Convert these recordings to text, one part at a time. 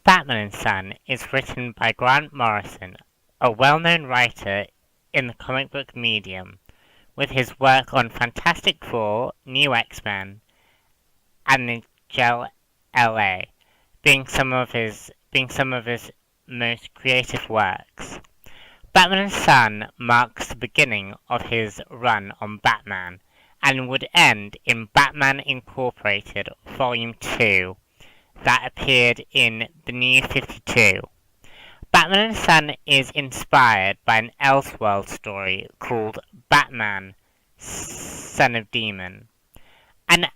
Batman and Son is written by Grant Morrison, a well-known writer in the comic book medium, with his work on Fantastic Four, New X-Men, and the Gel LA being some of his most creative works. Batman and Son marks the beginning of his run on Batman and would end in Batman Incorporated Volume 2 that appeared in the New 52. Batman and Son is inspired by an Elseworld story called Batman, Son of Demon. An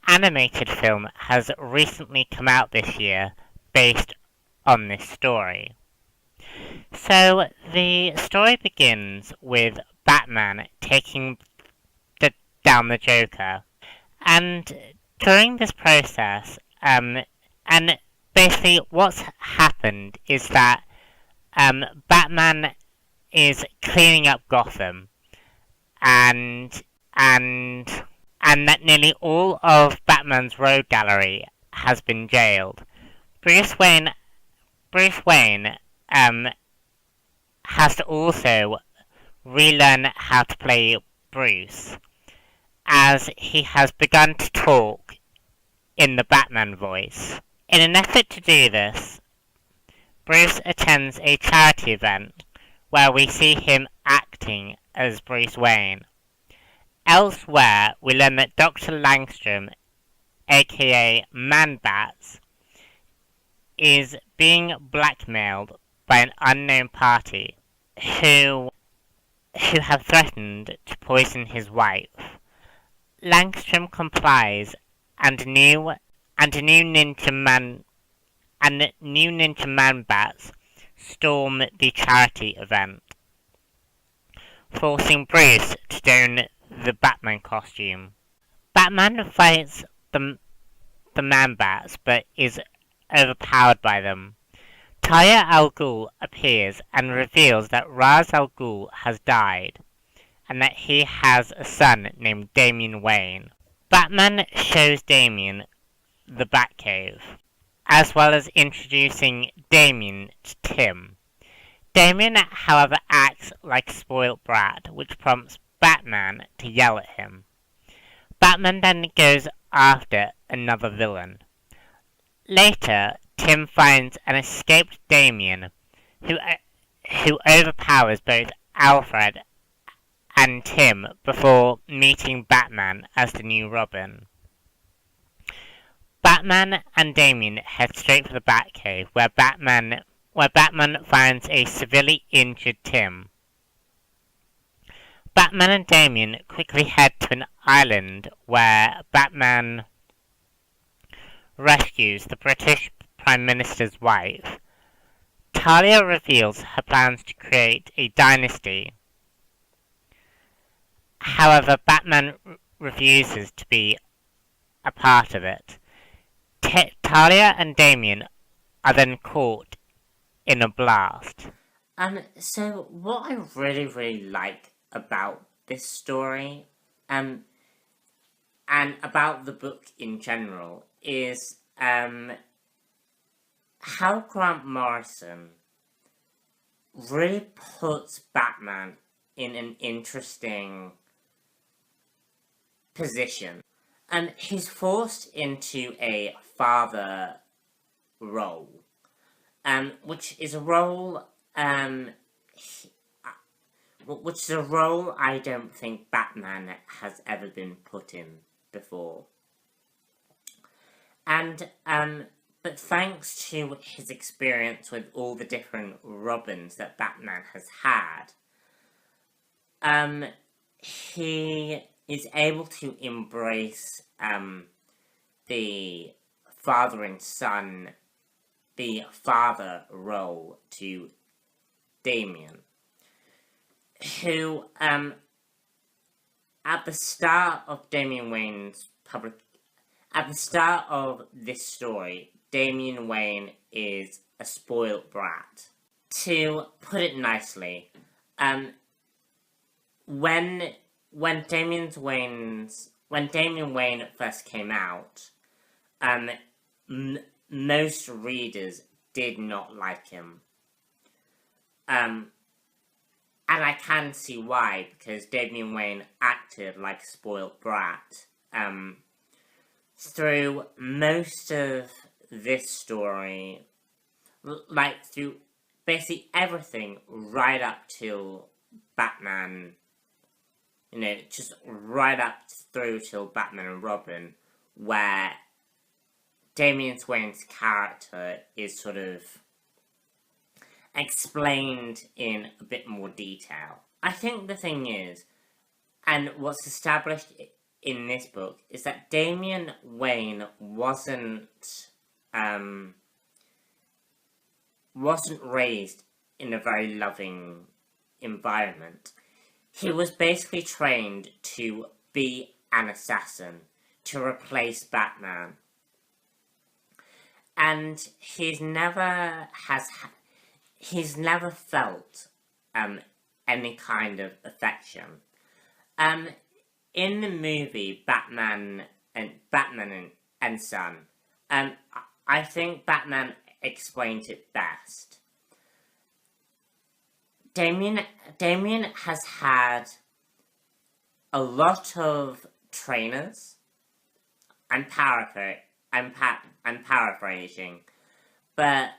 animated film has recently come out this year based on this story. So the story begins with Batman taking down the Joker, and during this process, and basically what's happened is that Batman is cleaning up Gotham, and that nearly all of Batman's rogue gallery has been jailed. Bruce Wayne has to also relearn how to play Bruce, as he has begun to talk in the Batman voice. In an effort to do this, Bruce attends a charity event where we see him acting as Bruce Wayne. Elsewhere, we learn that Dr. Langstrom, aka Man-Bats, is being blackmailed by an unknown party who have threatened to poison his wife. Langstrom complies, and new ninja Man-Bats storm the charity event, forcing Bruce to don the Batman costume. Batman fights the Man-Bats, but is overpowered by them. Talia al Ghul appears and reveals that Ra's al Ghul has died, and that he has a son named Damian Wayne. Batman shows Damian the Batcave, as well as introducing Damian to Tim. Damian, however, acts like a spoilt brat, which prompts Batman to yell at him. Batman then goes after another villain. Later, Tim finds an escaped Damian, who overpowers both Alfred and Tim before meeting Batman as the new Robin. Batman and Damian head straight for the Batcave, where Batman finds a severely injured Tim. Batman and Damian quickly head to an island where Batman rescues the British Prime Minister's wife. Talia reveals her plans to create a dynasty. However, Batman refuses to be a part of it. Talia and Damian are then caught in a blast. So what I really like about this story, and about the book in general, is how Grant Morrison really puts Batman in an interesting position. He's forced into a father role, which is a role I don't think Batman has ever been put in before. But thanks to his experience with all the different Robins that Batman has had, he is able to embrace the father and son, the father role to Damian, who, at the start of this story, Damian Wayne is a spoilt brat. To put it nicely, when Damian Wayne first came out, most readers did not like him. And I can see why, because Damian Wayne acted like a spoiled brat. Through most of this story, like through basically everything right up till Batman, just right up through till Batman and Robin, where Damian Wayne's character is sort of explained in a bit more detail. I think the thing is, and what's established in this book, is that Damian Wayne wasn't raised in a very loving environment. He was basically trained to be an assassin, to replace Batman. And he's never felt any kind of affection. In the movie Batman and Son, I think Batman explains it best. Damian has had a lot of trainers. I'm paraphrasing, but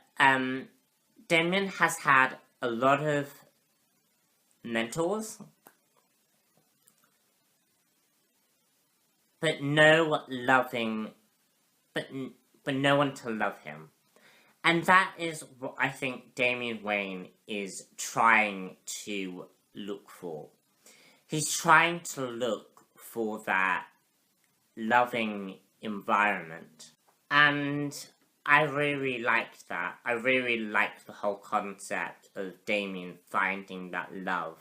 Damian has had a lot of mentors, but no one to love him. And that is what I think Damian Wayne is trying to look for. He's trying to look for that loving environment. And I really liked that. I really liked the whole concept of Damian finding that love.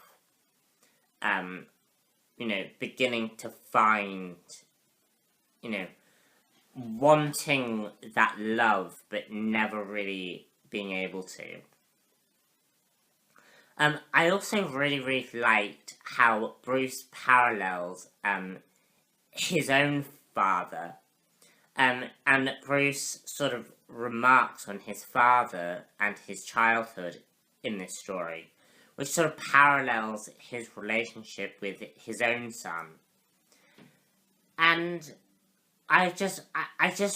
Beginning to find, wanting that love, but never really being able to. I also really, really liked how Bruce parallels his own father. And Bruce sort of remarks on his father and his childhood in this story, which sort of parallels his relationship with his own son. And I just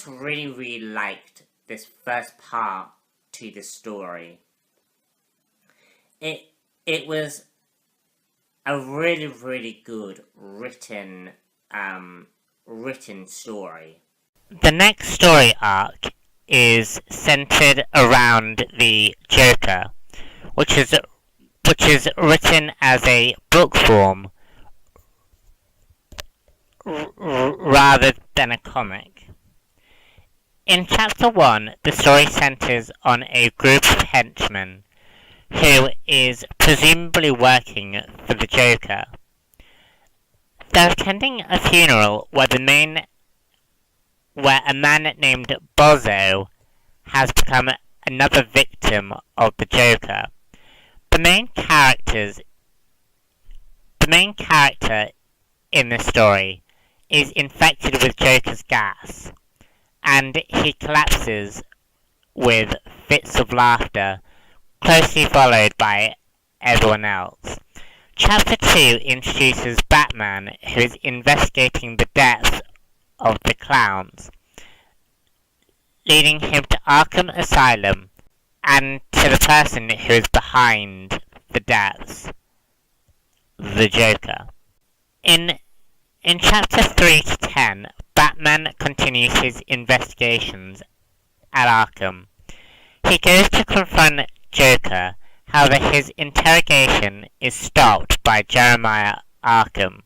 really, really liked this first part to the story. It was a really, really good written story. The next story arc is centered around the Joker, which is written as a book form rather than a comic. In Chapter 1, the story centers on a group of henchmen who is presumably working for the Joker. They're attending a funeral where a man named Bozo has become another victim of the Joker. The main character in the story is infected with Joker's gas, and he collapses with fits of laughter, closely followed by everyone else. Chapter 2 introduces Batman, who is investigating the deaths of the clowns, leading him to Arkham Asylum and to the person who is behind the deaths, the Joker. In Chapter 3 to 10, Batman continues his investigations at Arkham. He goes to confront Joker, however his interrogation is stopped by Jeremiah Arkham.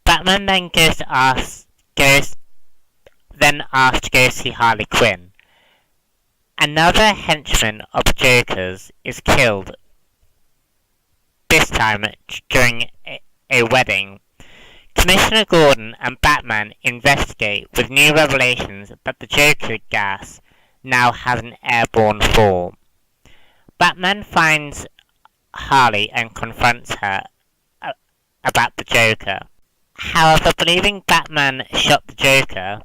Batman then asked to go see Harley Quinn. Another henchman of Joker's is killed, this time during a wedding. Commissioner Gordon and Batman investigate with new revelations that the Joker gas now has an airborne form. Batman finds Harley and confronts her about the Joker. However, believing Batman shot the Joker,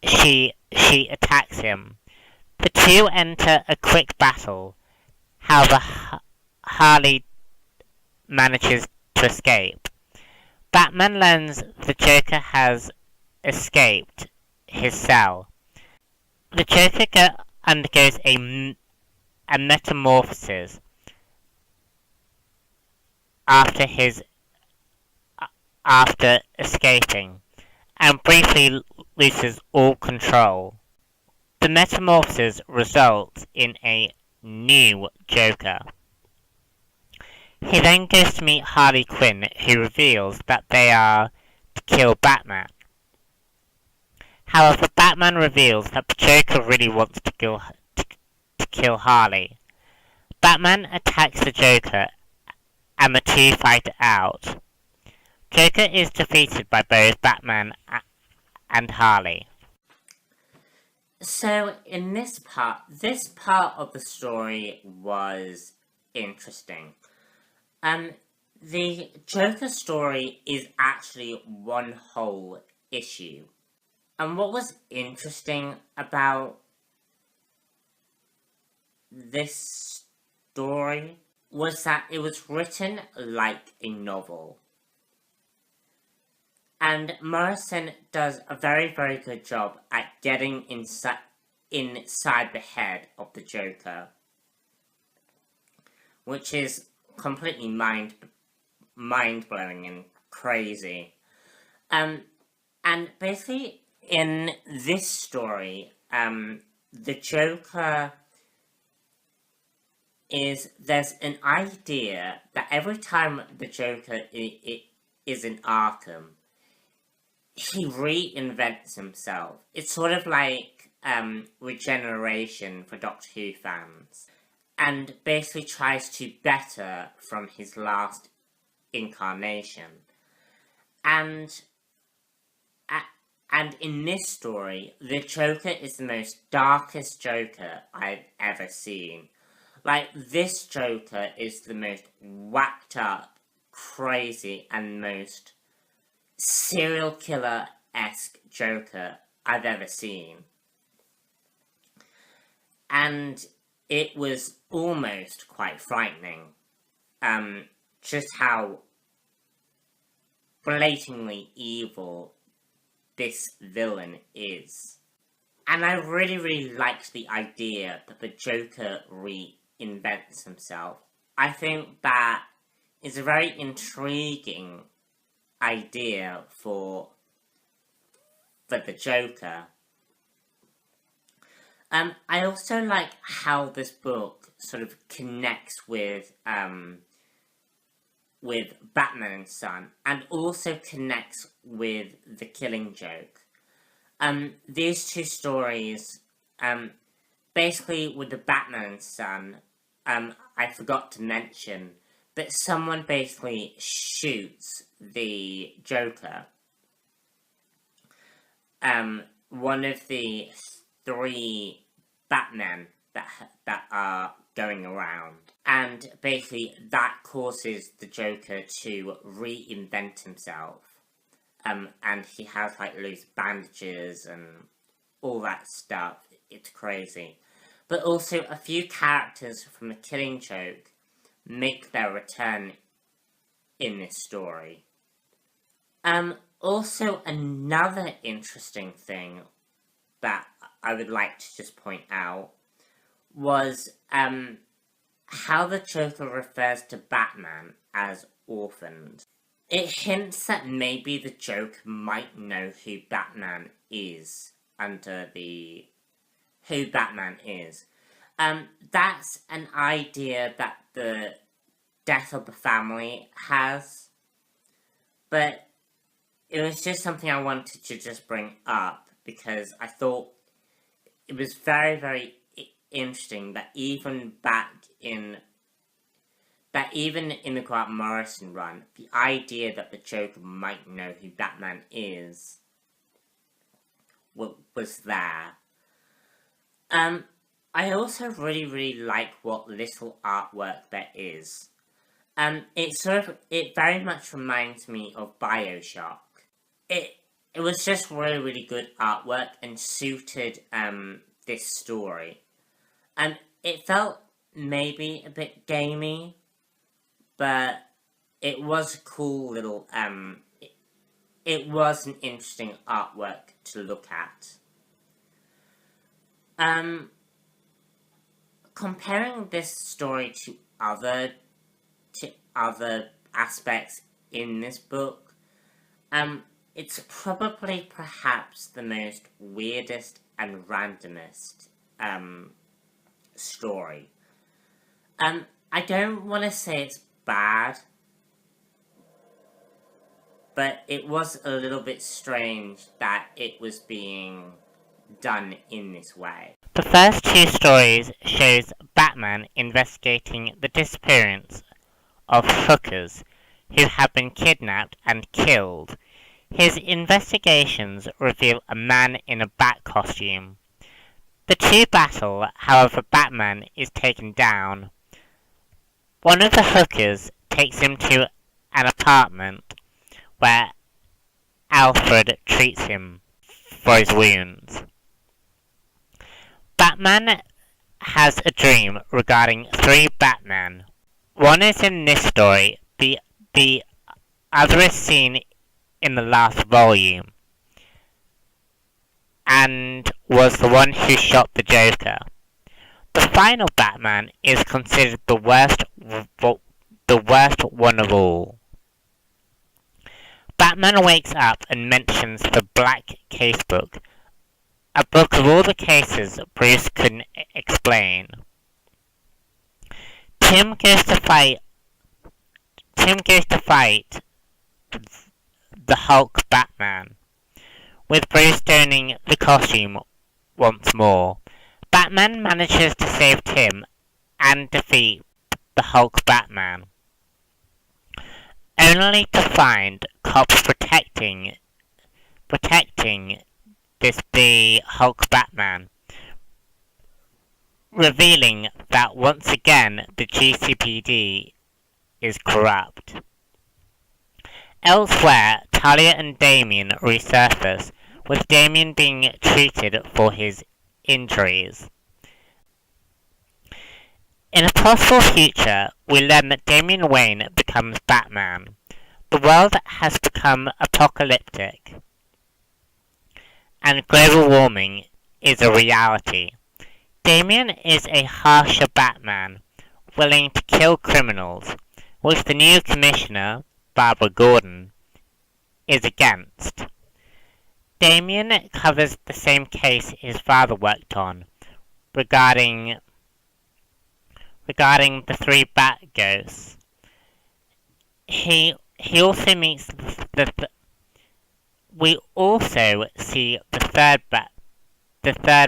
she she attacks him. The two enter a quick battle. However, Harley manages to escape. Batman learns the Joker has escaped his cell. The Joker undergoes a metamorphosis after after escaping, and briefly loses all control. The metamorphosis results in a new Joker. He then goes to meet Harley Quinn, who reveals that they are to kill Batman. However, Batman reveals that the Joker really wants to kill Harley. Batman attacks the Joker and the two fight it out. Joker is defeated by both Batman and Harley. So in this part of the story was interesting. The Joker story is actually one whole issue. And what was interesting about this story was that it was written like a novel. And Morrison does a very, very good job at getting inside the head of the Joker, which is completely mind-blowing and crazy. And basically, in this story, the Joker there's an idea that every time the Joker is in Arkham, he reinvents himself. It's sort of like regeneration for Doctor Who fans, and basically tries to better from his last incarnation. And in this story, the Joker is the most darkest Joker I've ever seen. Like, this Joker is the most whacked up, crazy, and most serial killer-esque Joker I've ever seen. And it was almost quite frightening, just how blatantly evil this villain is. And I really, really liked the idea that the Joker reinvents himself. I think that is a very intriguing idea for the Joker. I also like how this book sort of connects with Batman and Son, and also connects with The Killing Joke. These two stories, basically with the Batman and Son, I forgot to mention that someone basically shoots the Joker. One of the three Batmen that are going around. And basically that causes the Joker to reinvent himself. And he has like loose bandages and all that stuff. It's crazy. But also a few characters from The Killing Joke make their return in this story. Also another interesting thing that I would like to just point out was how the Joker refers to Batman as orphaned. It hints that maybe the Joker might know who Batman is who Batman is. That's an idea that the Death of the Family has, but it was just something I wanted to just bring up because I thought it was very, very interesting that even in the Grant Morrison run, the idea that the Joker might know who Batman is was there. I also really, really like what little artwork there is. It very much reminds me of BioShock. it was just really, really good artwork and suited this story. It felt maybe a bit gamey, but it was a cool little it was an interesting artwork to look at. Comparing this story to other aspects in this book, it's probably perhaps the most weirdest and randomest story. I don't want to say it's bad, but it was a little bit strange that it was being done in this way. The first two stories shows Batman investigating the disappearance of hookers who have been kidnapped and killed. His investigations reveal a man in a bat costume. The two battle, however Batman is taken down. One of the hookers takes him to an apartment where Alfred treats him for his wounds. Batman has a dream regarding three Batmen. One is in this story, the other is seen in the last volume, and was the one who shot the Joker. The final Batman is considered the worst one of all. Batman wakes up and mentions the Black Casebook, a book of all the cases Bruce couldn't explain. Tim goes to fight the Hulk Batman, with Bruce donning the costume once more. Batman manages to save Tim and defeat the Hulk Batman, only to find cops protecting the Hulk Batman, revealing that once again the GCPD is corrupt. Elsewhere, Talia and Damian resurface, with Damian being treated for his injuries. In a possible future, we learn that Damian Wayne becomes Batman. The world has become apocalyptic, and global warming is a reality. Damian is a harsher Batman, willing to kill criminals, which the new commissioner, Barbara Gordon, is against. Damian covers the same case his father worked on, regarding the three Bat Ghosts. He also meets we also see the third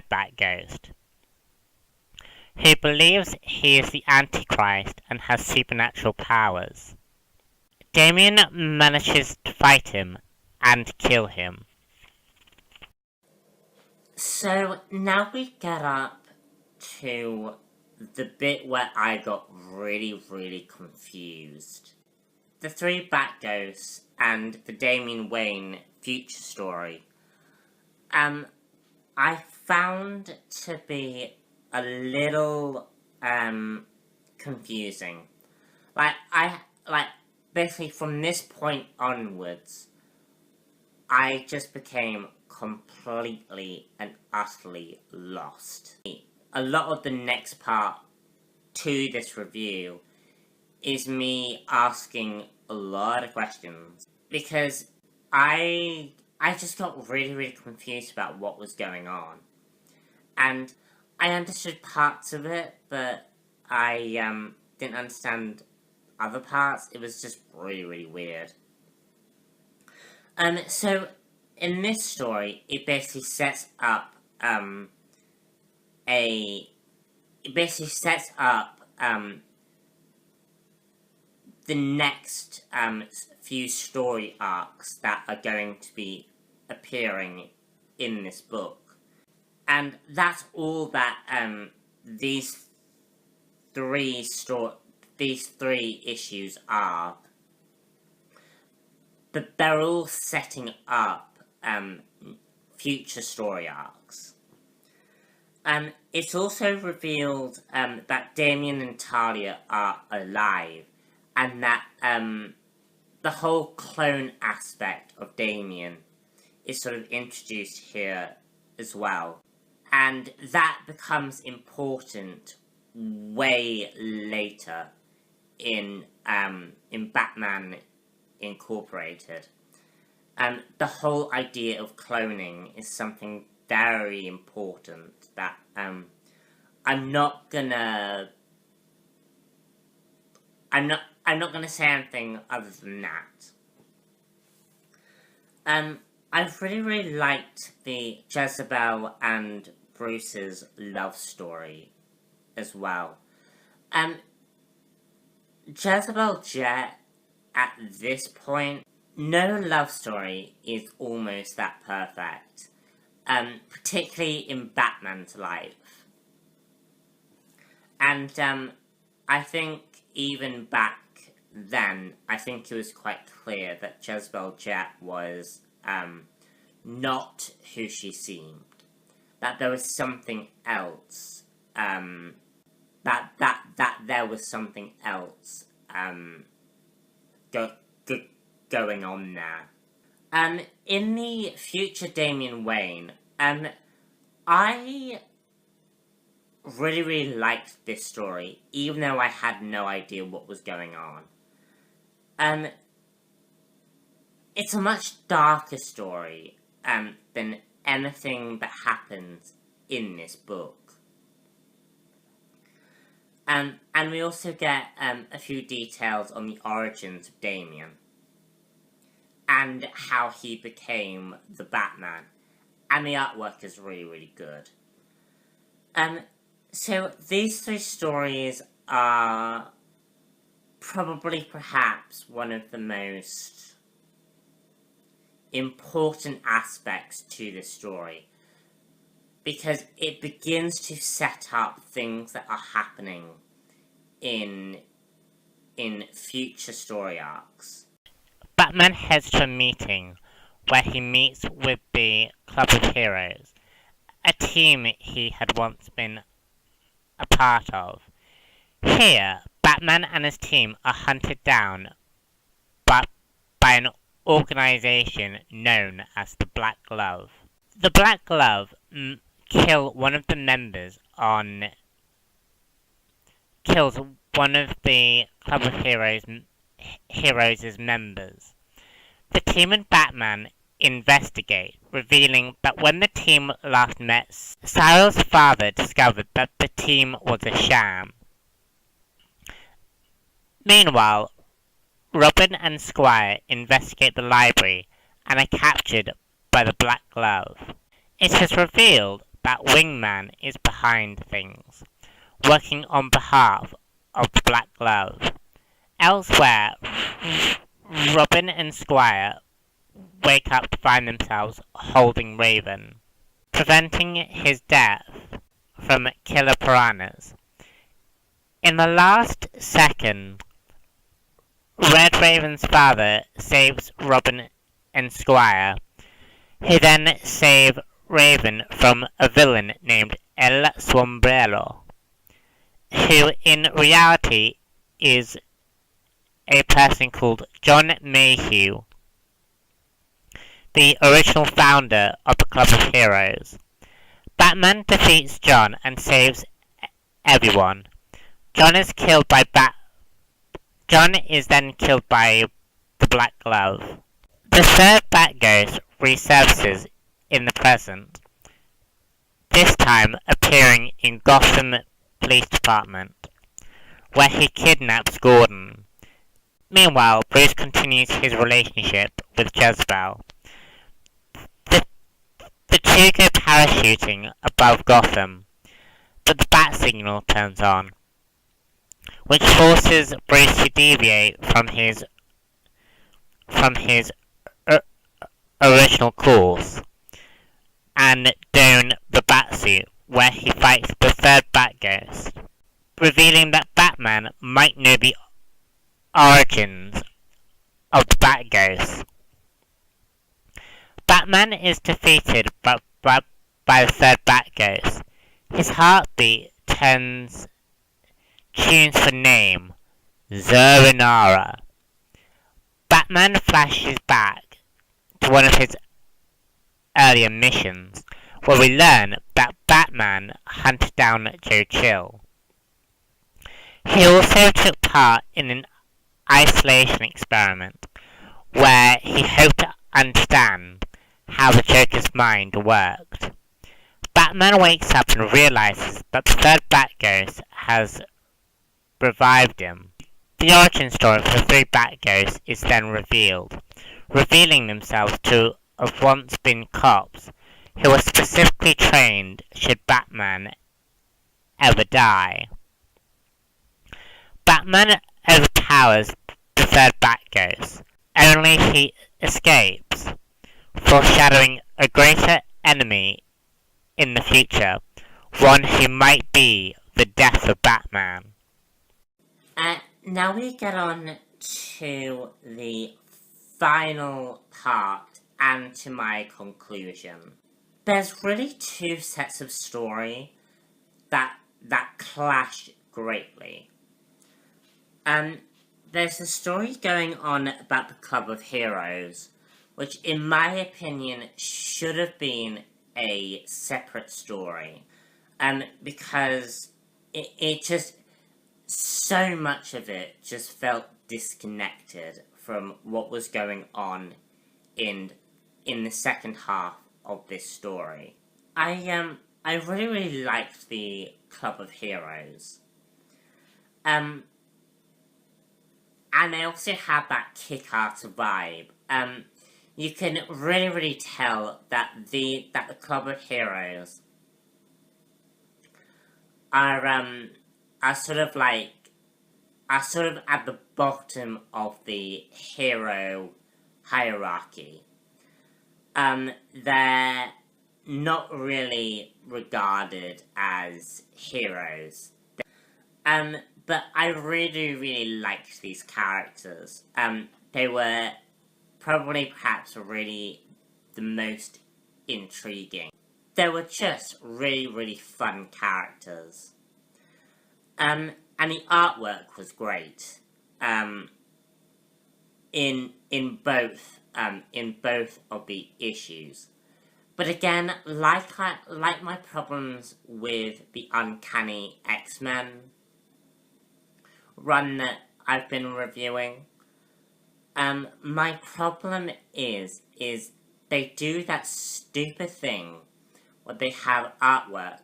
Bat Ghost, who believes he is the Antichrist and has supernatural powers. Damian manages to fight him and kill him. So now we get up to the bit where I got really, really confused. The three Bat Ghosts and the Damian Wayne future story. I found to be a little confusing. Basically from this point onwards, I just became completely and utterly lost. A lot of the next part to this review is me asking a lot of questions, because I just got really, really confused about what was going on. And I understood parts of it, but I didn't understand other parts. It was just really, really weird. So in this story, it basically sets up the next few story arcs that are going to be appearing in this book. And that's all that these three issues are. But they're all setting up future story arcs. It's also revealed that Damien and Talia are alive, and that the whole clone aspect of Damien is sort of introduced here as well. And that becomes important way later in Batman Incorporated. The whole idea of cloning is something very important that I'm not gonna say anything other than that. I've really liked the Jezebel and Bruce's love story as well. Jezebel Jet, at this point, no love story is almost that perfect. Particularly in Batman's life. And I think even back then, I think it was quite clear that Jezebel Jet was not who she seemed. That there was something else. That there was something else going on there. In the future Damian Wayne, I really liked this story, even though I had no idea what was going on. It's a much darker story than anything that happens in this book. And we also get a few details on the origins of Damian and how he became the Batman. And the artwork is really good. So these three stories are probably perhaps one of the most important aspects to this story, because it begins to set up things that are happening in future story arcs. Batman heads to a meeting where he meets with the Club of Heroes, a team he had once been a part of. Here, Batman and his team are hunted down by an organization known as the Black Glove. The Black Glove kills one of the Club of Heroes' members. The team and Batman investigate, revealing that when the team last met, Cyril's father discovered that the team was a sham. Meanwhile, Robin and Squire investigate the library and are captured by the Black Glove. It is revealed that Wingman is behind things, working on behalf of the Black Glove. Elsewhere, Robin and Squire wake up to find themselves holding Raven, preventing his death from killer piranhas. In the last second, Red Raven's father saves Robin and Squire, who then save Raven from a villain named El Sombrero, who in reality is a person called John Mayhew, the original founder of the Club of Heroes. Batman defeats John and saves everyone. John is then killed by the Black Glove. The third Batghost resurfaces in the present, this time appearing in Gotham Police Department, where he kidnaps Gordon. Meanwhile, Bruce continues his relationship with Jezebel. The two go parachuting above Gotham, but the bat signal turns on, which forces Bruce to deviate from his original course and don the Batsuit, where he fights the third Batghost, revealing that Batman might know the origins of the Batghost. Batman is defeated by the third Bat-Ghost. His heartbeat tunes for name, Zarinara. Batman flashes back to one of his earlier missions, where we learn that Batman hunted down Joe Chill. He also took part in an isolation experiment where he hoped to understand how the Joker's mind worked. Batman wakes up and realizes that the third Bat-Ghost has revived him. The origin story for the three Bat-Ghosts is then revealed, revealing themselves to have once been cops who were specifically trained should Batman ever die. Batman overpowers the third Bat-Ghost, only he escapes, foreshadowing a greater enemy in the future, one who might be the death of Batman. Now we get on to the final part and to my conclusion. There's really two sets of story that clash greatly. There's a story going on about the Club of Heroes, which in my opinion should have been a separate story. Because it just, so much of it just felt disconnected from what was going on in the second half of this story. I really liked the Club of Heroes. And they also have that kick-ass vibe. You can really tell that the Club of Heroes are sort of at the bottom of the hero hierarchy. They're not really regarded as heroes. But I really liked these characters. They were probably perhaps really the most intriguing. They were just really fun characters. And the artwork was great. In both of the issues. But again, like my problems with the Uncanny X-Men run that I've been reviewing, my problem is they do that stupid thing where they have artwork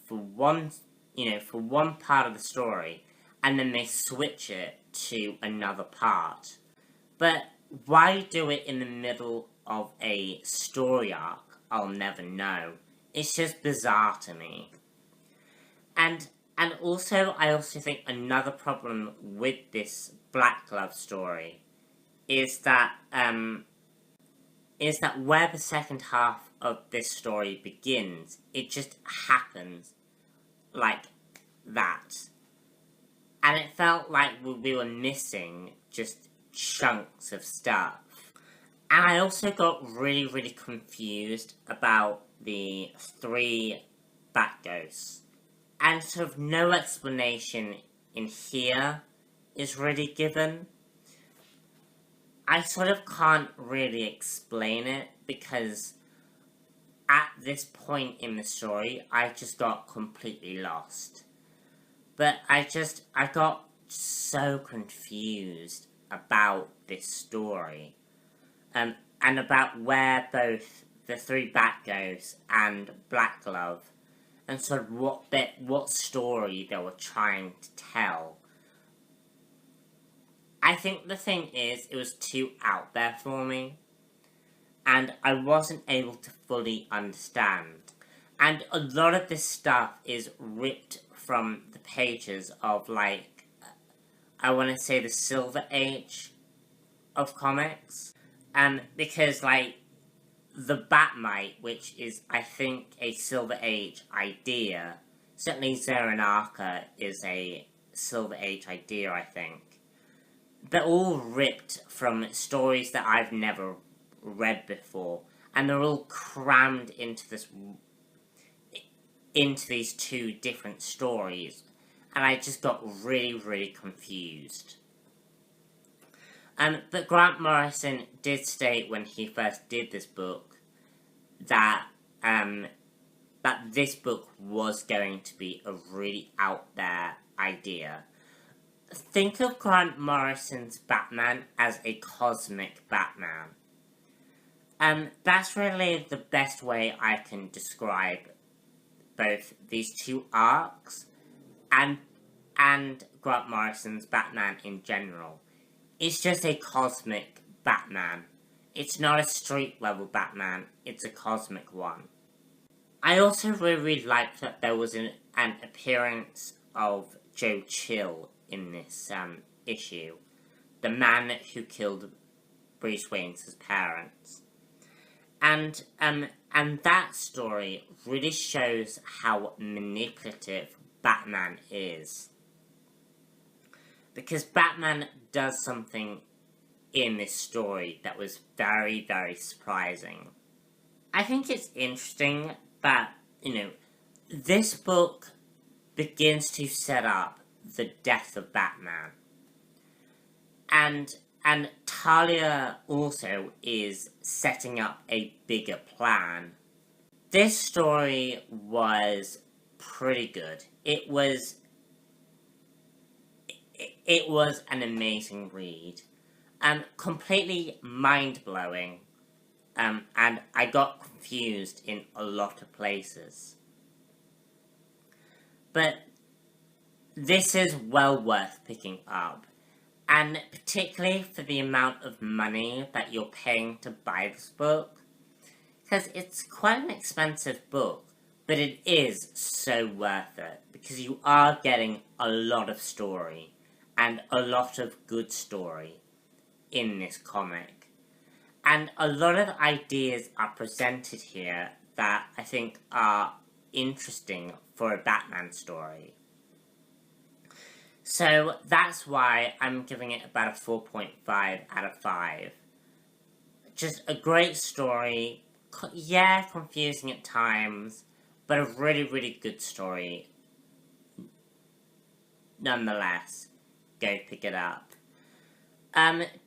for one part of the story, and then they switch it to another part. But why do it in the middle of a story arc? I'll never know. It's just bizarre to me. And also, I also think another problem with this Black Glove story is that where the second half of this story begins, it just happens like that. And it felt like we were missing just chunks of stuff. And I also got really confused about the three Bat-Ghosts. And sort of no explanation in here is really given. I sort of can't really explain it because at this point in the story, I just got completely lost. But I got so confused about this story. And about where both the three Bat-Ghosts and Black Glove, and sort of what story they were trying to tell. I think the thing is, it was too out there for me, and I wasn't able to fully understand. And a lot of this stuff is ripped from the pages of, like, I want to say the Silver Age of comics. Because, like, the Batmite, which is, I think, a Silver Age idea. Certainly Zaranaka is a Silver Age idea, I think. they're all ripped from stories that I've never read before, and they're all crammed into these two different stories, and I just got really, really confused. But Grant Morrison did state when he first did this book that this book was going to be a really out there idea. Think of Grant Morrison's Batman as a cosmic Batman. That's really the best way I can describe both these two arcs and Grant Morrison's Batman in general. It's just a cosmic Batman. It's not a street level Batman, it's a cosmic one. I also really liked that there was an appearance of Joe Chill in this issue. The man who killed Bruce Wayne's parents. And that story really shows how manipulative Batman is. Because Batman does something in this story that was very, very surprising. I think it's interesting that, this book begins to set up the death of Batman. And Talia also is setting up a bigger plan. This story was pretty good. It was an amazing read. Completely mind-blowing. And I got confused in a lot of places. But this is well worth picking up. And particularly for the amount of money that you're paying to buy this book. Because it's quite an expensive book, but it is so worth it. Because you are getting a lot of story, and a lot of good story in this comic. And a lot of ideas are presented here that I think are interesting for a Batman story. So that's why I'm giving it about a 4.5 out of 5. Just a great story. Yeah, confusing at times, but a really, really good story. Nonetheless, go pick it up.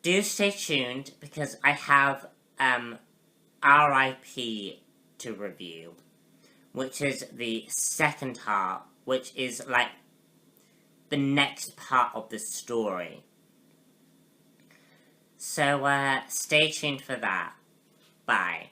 Do stay tuned, because I have R.I.P. to review, which is the second half, which is like the next part of the story. So, stay tuned for that. Bye.